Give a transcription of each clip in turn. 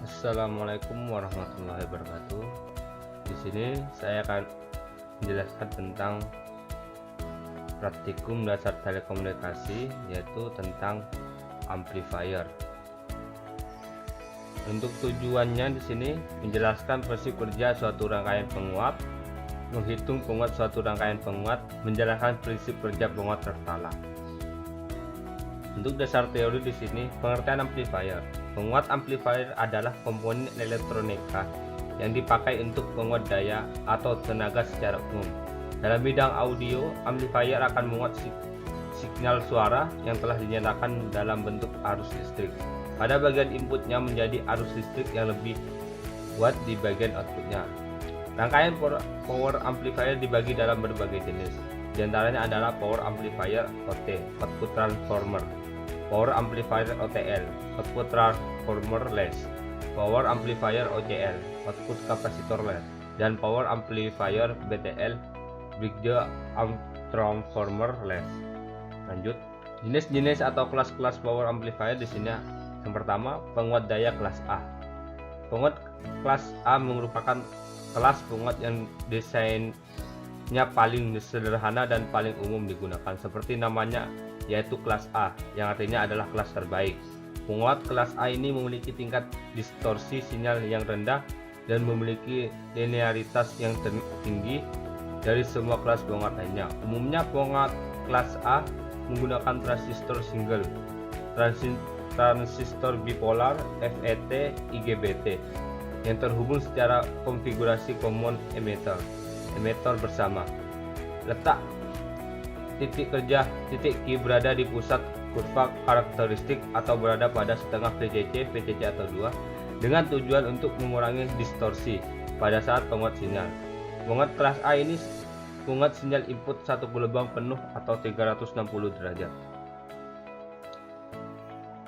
Assalamualaikum warahmatullahi wabarakatuh. Di sini saya akan menjelaskan tentang praktikum dasar telekomunikasi, yaitu tentang amplifier. Untuk tujuannya di sini menjelaskan prinsip kerja suatu rangkaian penguat, menghitung penguat suatu rangkaian penguat, menjelaskan prinsip kerja penguat berkala. Untuk dasar teori di sini, pengertian amplifier. Penguat amplifier adalah komponen elektronika yang dipakai untuk penguat daya atau tenaga secara umum. Dalam bidang audio, amplifier akan menguat signal suara yang telah dinyalakan dalam bentuk arus listrik. Pada bagian inputnya menjadi arus listrik yang lebih kuat di bagian outputnya. Rangkaian power amplifier dibagi dalam berbagai jenis. Di antaranya adalah power amplifier OT, output transformer, power amplifier OTL, output transformerless, power amplifier OCL, output capacitorless, dan power amplifier BTL, bridge transformerless. Lanjut, jenis-jenis atau kelas-kelas power amplifier di sini. Yang pertama, penguat daya kelas A. Penguat kelas A merupakan kelas penguat yang desainnya paling sederhana dan paling umum digunakan, seperti namanya, yaitu kelas A, yang artinya adalah kelas terbaik. Penguat kelas A ini memiliki tingkat distorsi sinyal yang rendah dan memiliki linearitas yang tinggi dari semua kelas penguat lainnya. Umumnya penguat kelas A menggunakan transistor single, transistor bipolar, FET, IGBT yang terhubung secara konfigurasi common emitter bersama. Letak titik kerja titik Q berada di pusat kurva karakteristik atau berada pada setengah VCC atau 2 dengan tujuan untuk mengurangi distorsi pada saat penguat sinyal. Penguat kelas A ini penguat sinyal input satu gelombang penuh atau 360 derajat.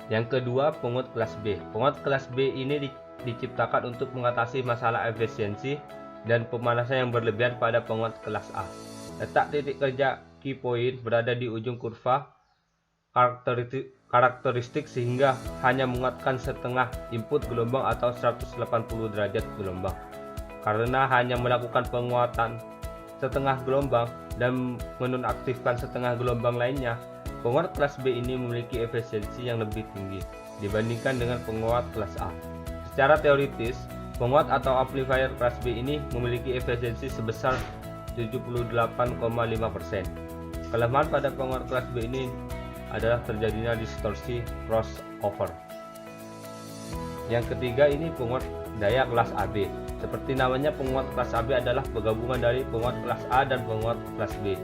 Yang kedua, penguat kelas B. Penguat kelas B ini diciptakan untuk mengatasi masalah efisiensi dan pemanasan yang berlebihan pada penguat kelas A. Letak titik kerja key point berada di ujung kurva karakteristik sehingga hanya menguatkan setengah input gelombang atau 180 derajat gelombang. Karena hanya melakukan penguatan setengah gelombang dan menonaktifkan setengah gelombang lainnya, penguat kelas B ini memiliki efisiensi yang lebih tinggi dibandingkan dengan penguat kelas A. Secara teoritis, penguat atau amplifier kelas B ini memiliki efisiensi sebesar 78,5%. Kelemahan pada penguat kelas B ini adalah terjadinya distorsi crossover. Yang ketiga, ini penguat daya kelas AB. Seperti namanya, penguat kelas AB adalah penggabungan dari penguat kelas A dan penguat kelas B.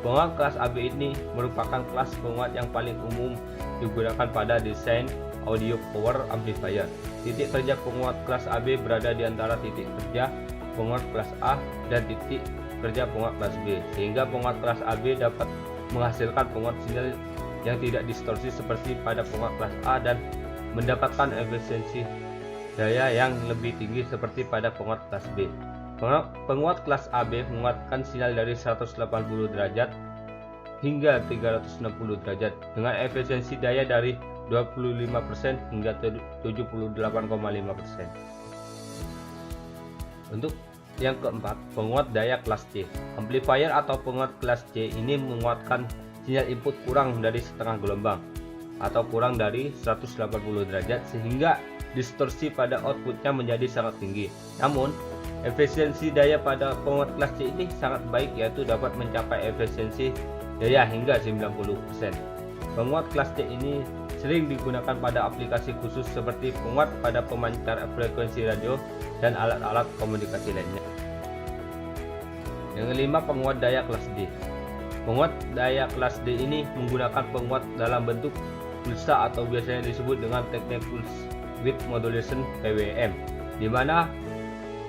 Penguat kelas AB ini merupakan kelas penguat yang paling umum digunakan pada desain audio power amplifier. Titik kerja penguat kelas AB berada di antara titik kerja penguat kelas A dan titik kerja penguat kelas B, sehingga penguat kelas AB dapat menghasilkan penguat sinyal yang tidak distorsi seperti pada penguat kelas A dan mendapatkan efisiensi daya yang lebih tinggi seperti pada penguat kelas B. Penguat kelas AB menguatkan sinyal dari 180 derajat hingga 360 derajat dengan efisiensi daya dari 25% hingga 78,5%. Untuk yang keempat, penguat daya kelas C. Amplifier atau penguat kelas C ini menguatkan sinyal input kurang dari setengah gelombang atau kurang dari 180 derajat sehingga distorsi pada outputnya menjadi sangat tinggi. Namun, efisiensi daya pada penguat kelas C ini sangat baik, yaitu dapat mencapai efisiensi daya hingga 90%. Penguat kelas C ini sering digunakan pada aplikasi khusus seperti penguat pada pemancar frekuensi radio dan alat-alat komunikasi lainnya. Yang kelima, penguat daya kelas D. Penguat daya kelas D ini menggunakan penguat dalam bentuk pulsa atau biasanya disebut dengan teknik pulse width modulation (PWM), di mana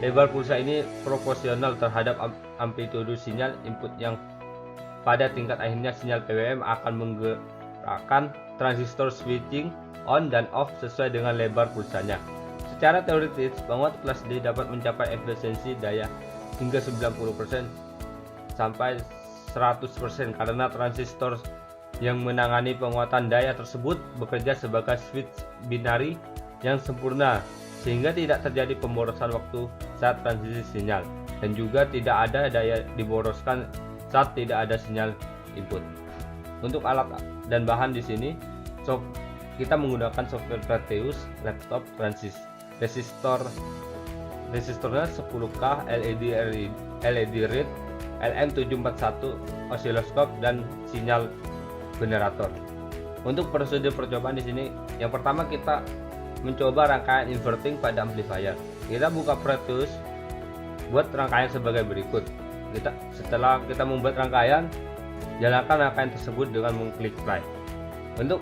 lebar pulsa ini proporsional terhadap amplitudo sinyal input yang pada tingkat akhirnya sinyal PWM akan menggerakkan transistor switching on dan off sesuai dengan lebar pulsanya. Secara teoritis, penguat kelas D dapat mencapai efisiensi daya hingga 90% sampai 100% karena transistor yang menangani penguatan daya tersebut bekerja sebagai switch binari yang sempurna sehingga tidak terjadi pemborosan waktu saat transisi sinyal, dan juga tidak ada daya diboroskan saat tidak ada sinyal input. Untuk alat dan bahan di sini, kita menggunakan software Proteus laptop resistornya 10K, LED read, LM741 oscilloscope, dan sinyal generator. Untuk prosedur percobaan di sini, yang pertama kita mencoba rangkaian inverting pada amplifier. Kita buka Proteus, buat rangkaian sebagai berikut. Setelah kita membuat rangkaian, jalankan rangkaian tersebut dengan mengklik play. Untuk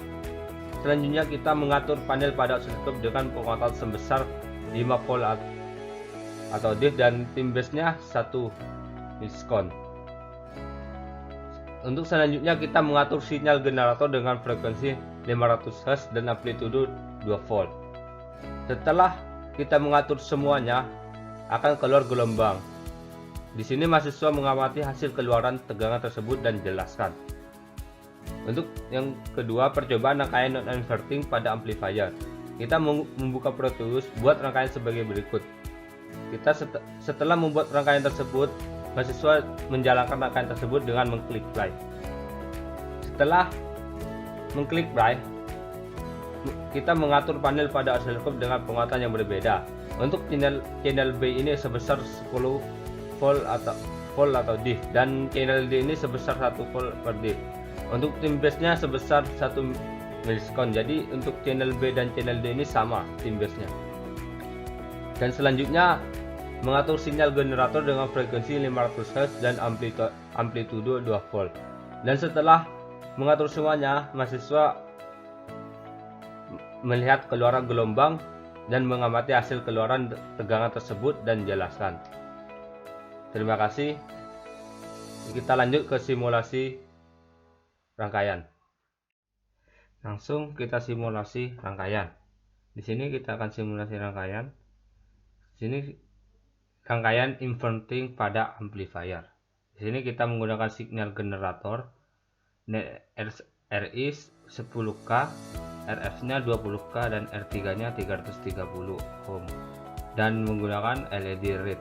selanjutnya kita mengatur panel pada oscilloscope dengan penguatan sebesar 5 volt atau diff dan timbesnya 1 miskon. Untuk selanjutnya kita mengatur sinyal generator dengan frekuensi 500 Hz dan amplitudo 2 volt. Setelah kita mengatur semuanya, akan keluar gelombang. Di sini mahasiswa mengamati hasil keluaran tegangan tersebut dan jelaskan. Untuk yang kedua, percobaan rangkaian non-inverting pada amplifier. Kita membuka Proteus, buat rangkaian sebagai berikut. Setelah membuat rangkaian tersebut, mahasiswa menjalankan rangkaian tersebut dengan mengklik play. Setelah mengklik play, kita mengatur panel pada oscilloscope dengan penguatan yang berbeda. Untuk channel B ini sebesar 10 volt atau diff, dan channel D ini sebesar 1 volt per diff. Untuk timbesnya sebesar 1 milisekon. Jadi untuk channel B dan channel D ini sama timbesnya. Dan selanjutnya mengatur sinyal generator dengan frekuensi 500 Hz dan amplitudo 2 volt. Dan setelah mengatur semuanya, mahasiswa melihat keluaran gelombang dan mengamati hasil keluaran tegangan tersebut dan jelaskan. Terima kasih. Kita lanjut ke simulasi rangkaian. Langsung kita simulasi rangkaian. Di sini kita akan simulasi rangkaian. Di sini rangkaian inverting pada amplifier. Di sini kita menggunakan signal generator RI 10K, RF-nya 20K, dan R3-nya 330 ohm, dan menggunakan LED read.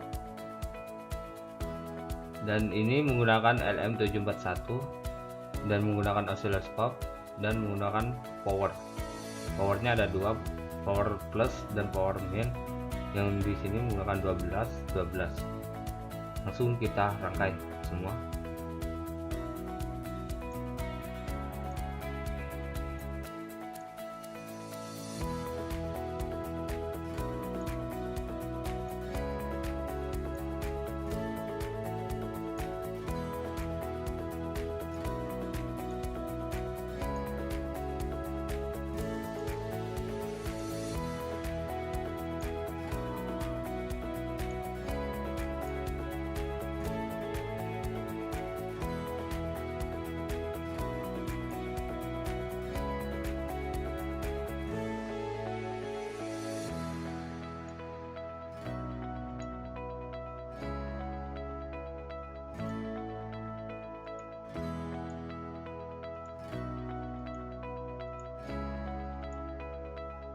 Dan ini menggunakan LM741 dan menggunakan oscilloscope dan menggunakan powernya ada dua, power plus dan power min, yang di sini menggunakan 12. Langsung kita rangkai semua.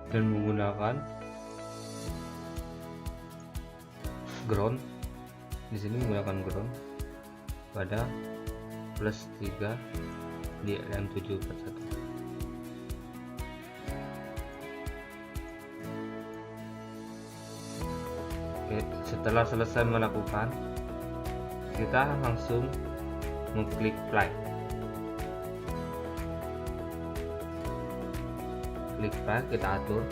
Dan menggunakan ground. Di sini menggunakan ground pada plus 3 di LM741. Oke, setelah selesai melakukan, kita langsung mengklik play. Klik play, kita atur.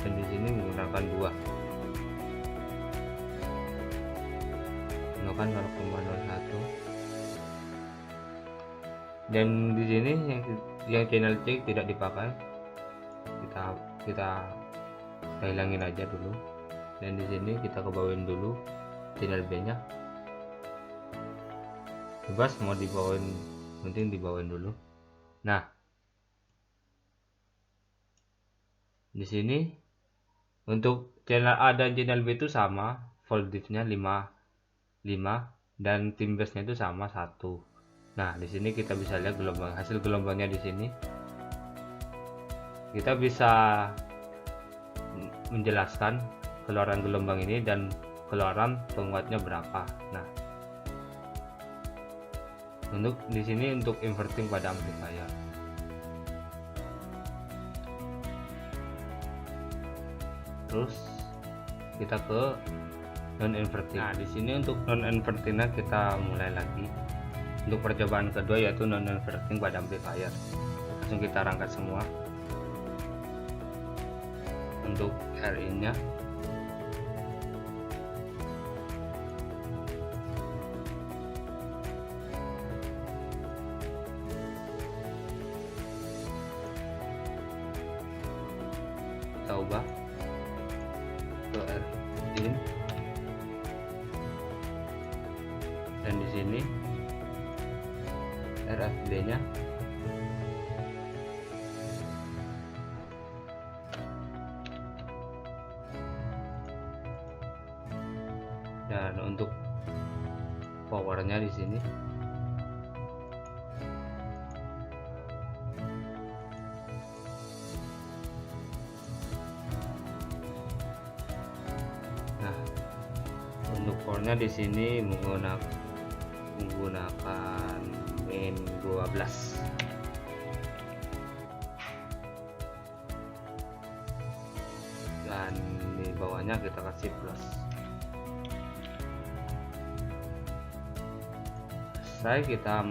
Dan di sini menggunakan 2. Menggunakan 0,01. Dan di sini yang channel C tidak dipakai. Kita hilangin aja dulu. Dan di sini kita kebawain dulu channel B-nya. Bebas mau dibawain, penting dibawain dulu. Nah, di sini untuk channel A dan channel B itu sama, volt diff-nya 5 5 dan timbasnya itu sama 1. Nah, di sini kita bisa lihat hasil gelombangnya di sini. Kita bisa menjelaskan keluaran gelombang ini dan keluaran penguatnya berapa. Nah, untuk di sini untuk inverting pada amplifier. Terus kita ke non inverting. Nah, di sini untuk non invertingnya kita mulai lagi. Untuk percobaan kedua yaitu non inverting pada amplifier. Langsung kita rangkai semua. Untuk RI nya kita ubah ke RIN, dan di sini RFD nya dan untuk powernya di sini untuk powernya di sini menggunakan min 12 dan di bawahnya kita kasih plus. Selesai kita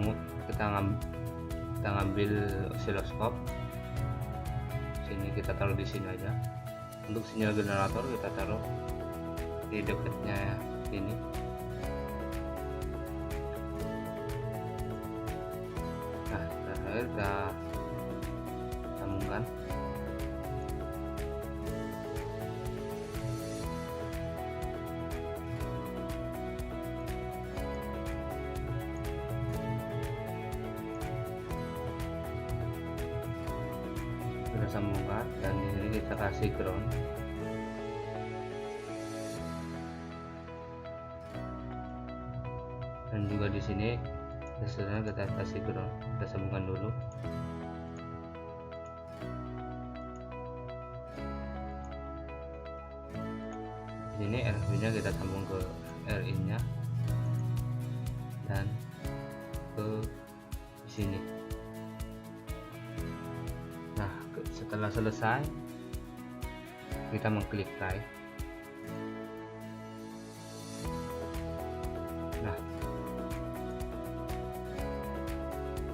ngambil osiloskop. Sini kita taruh di sini aja. Untuk sinyal generator kita taruh di dekatnya ini. Nah, terakhir kita sambungkan. Kita sambungkan dan di sini kita kasih ground. Dan juga di sini resistornya kita kasih ground, kita sambungkan dulu. Di sini RV nya kita sambung ke RI nya dan ke sini. Nah, setelah selesai kita mengklik try. Nah,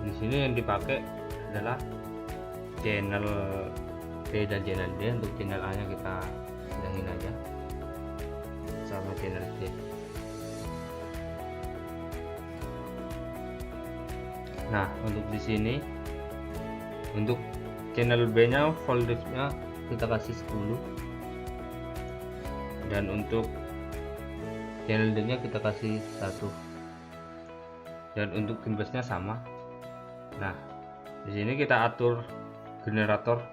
di sini yang dipakai adalah channel D dan channel D. Untuk channel A nya kita hilangin aja sama channel D. Nah, untuk di sini untuk channel B nya voltage nya kita kasih 10 dan untuk channel D nya kita kasih 1 dan untuk timbasnya sama. Nah, di sini kita atur generator.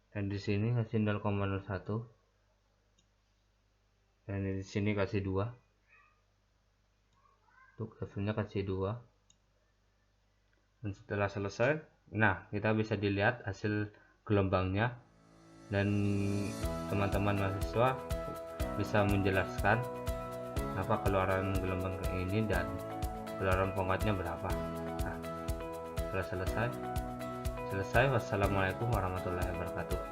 Dan di sini kasih 0,01 dan di sini kasih 2. Untuk levelnya kasih 2. Dan setelah selesai, nah kita bisa dilihat hasil gelombangnya dan teman-teman mahasiswa bisa menjelaskan apa keluaran gelombang ini dan keluaran penguatnya berapa. Nah, setelah selesai. Wassalamualaikum warahmatullahi wabarakatuh.